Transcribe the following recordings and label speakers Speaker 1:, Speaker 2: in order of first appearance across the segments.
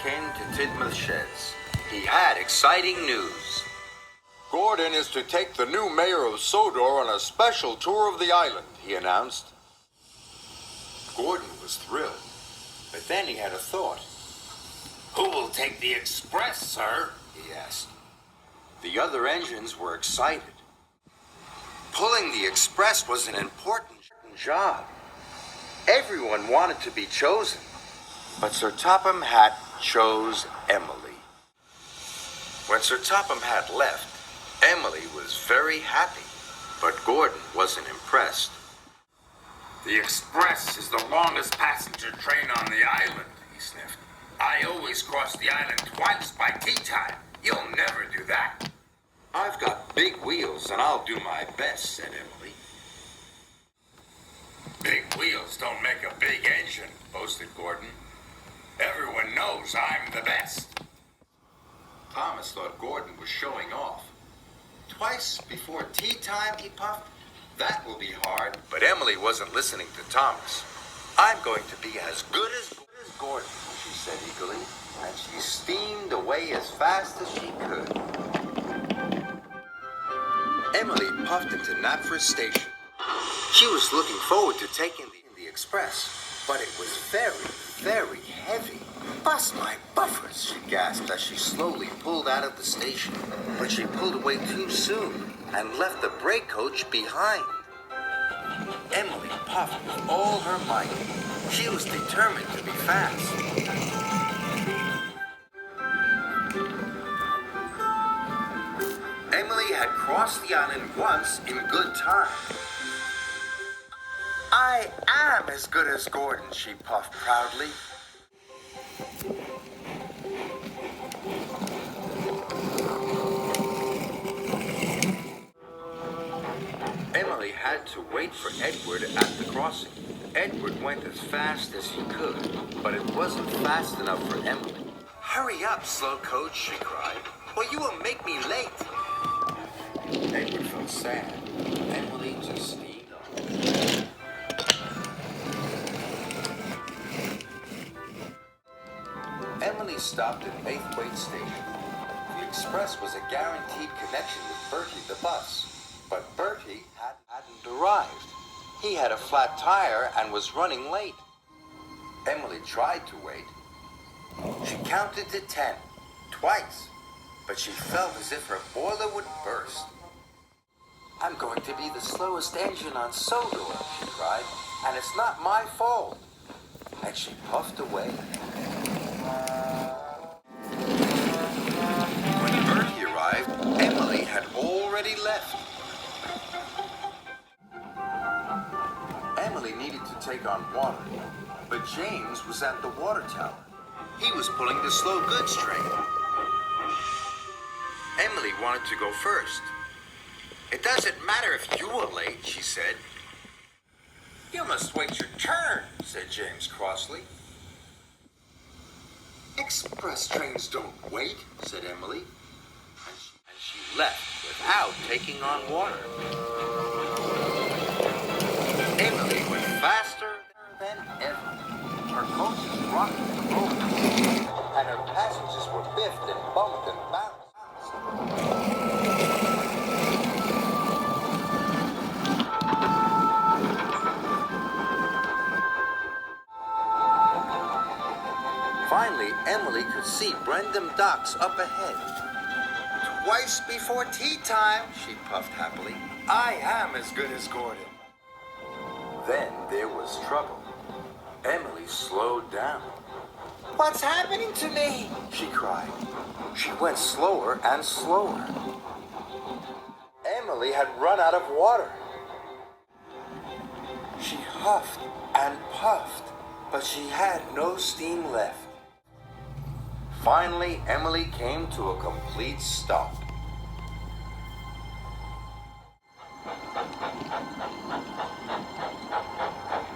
Speaker 1: back into Tidmouth Sheds. He had exciting news.
Speaker 2: Gordon is to take the new mayor of Sodor on a special tour of the island, he announced. Gordon was thrilled, but then he had a thought.
Speaker 1: Who will take the express, sir? He asked. The other engines were excited. Pulling the express was an important job. Everyone wanted to be chosen, but Sir Topham Hatt chose Emily. When Sir Topham Hatt left, Emily was very happy, but Gordon wasn't impressed.
Speaker 3: The express is the longest passenger train on the island, he sniffed. I always cross the island twice by tea time. You'll never do that.
Speaker 1: I've got big wheels and I'll do my best, said Emily.
Speaker 3: Big wheels don't make a big engine, boasted Gordon. Everyone knows I'm the best.
Speaker 1: Thomas thought Gordon was showing off. Twice before tea time, he puffed. That will be hard. But Emily wasn't listening to Thomas. I'm going to be as good as Gordon, she said eagerly, and she steamed away as fast as she could. Emily puffed into Knapford Station. She was looking forward to taking the express, but it was very, very heavy. Bust my buffers, she gasped as she slowly pulled out of the station. But she pulled away too soon and left the brake coach behind. Emily puffed with all her might. She was determined to be fast. Emily had crossed the island once in good time. I am as good as Gordon, she puffed proudly. Emily had to wait for Edward at the crossing. Edward went as fast as he could, but it wasn't fast enough for Emily. Hurry up, slow coach, she cried, or you will make me late. Edward felt sad. Emily just steamed on. Emily stopped at Maithwaite Station. The express was a guaranteed connection with Bertie the bus, but Bertie hadn't arrived. He had a flat tire and was running late. Emily tried to wait. She counted to 10, twice, but she felt as if her boiler would burst. I'm going to be the slowest engine on Sodor, she cried, and it's not my fault. And she puffed away. When Bertie arrived, Emily had already left. Emily needed to take on water, but James was at the water tower. He was pulling the slow goods train. Emily wanted to go first. It doesn't matter if you are late, she said. You must wait your turn, said James crossly. Express trains don't wait, said Emily. And she left without taking on water. Emily went faster than ever. Her coaches rocked and rolled, and her passengers were biffed and bumped and bounced. Finally, Emily could see Brendam Docks up ahead. Twice before tea time, she puffed happily. I am as good as Gordon. Then there was trouble. Emily slowed down. What's happening to me? She cried. She went slower and slower. Emily had run out of water. She huffed and puffed, but she had no steam left. Finally, Emily came to a complete stop.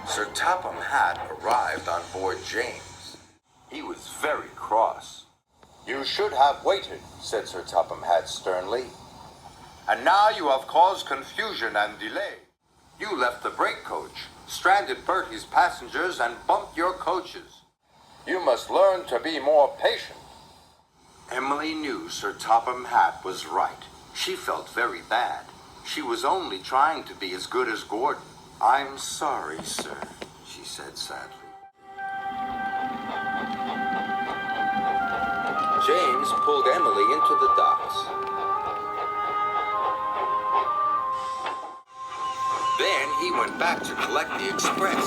Speaker 1: Sir Topham Hatt arrived on board James. He was very cross. You should have waited, said Sir Topham Hatt sternly. And now you have caused confusion and delay. You left the brake coach, stranded Bertie's passengers, and bumped your coaches.
Speaker 2: You must learn to be more patient.
Speaker 1: Emily knew Sir Topham Hatt was right. She felt very bad. She was only trying to be as good as Gordon. "I'm sorry, sir," she said sadly. James pulled Emily into the docks. Then he went back to collect the express.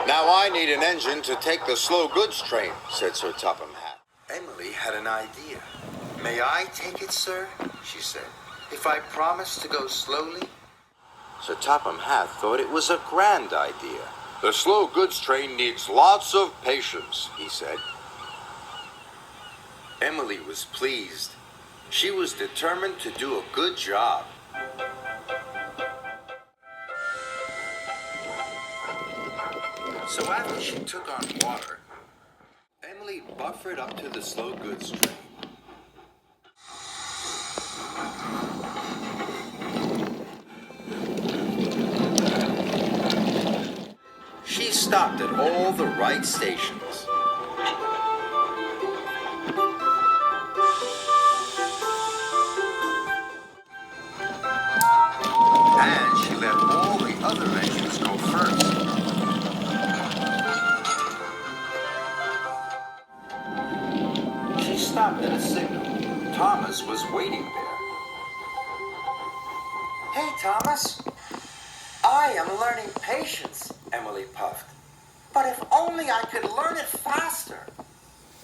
Speaker 2: Now I need an engine to take the slow goods train, said Sir Topham Hatt.
Speaker 1: Emily had an idea. "May I take it, sir?" she said. "If I promise to go slowly?" Sir Topham Hatt thought it was a grand idea.
Speaker 2: The slow goods train needs lots of patience, he said.
Speaker 1: Emily was pleased. She was determined to do a good job. So after she took on water, Emily buffered up to the slow goods train. She stopped at all the right stations. And she let all the other engines go first. She stopped at a signal. Thomas was waiting there. "Hey, Thomas. I am learning patience," Emily puffed. "But if only I could learn it faster."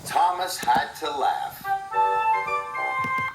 Speaker 1: Thomas had to laugh.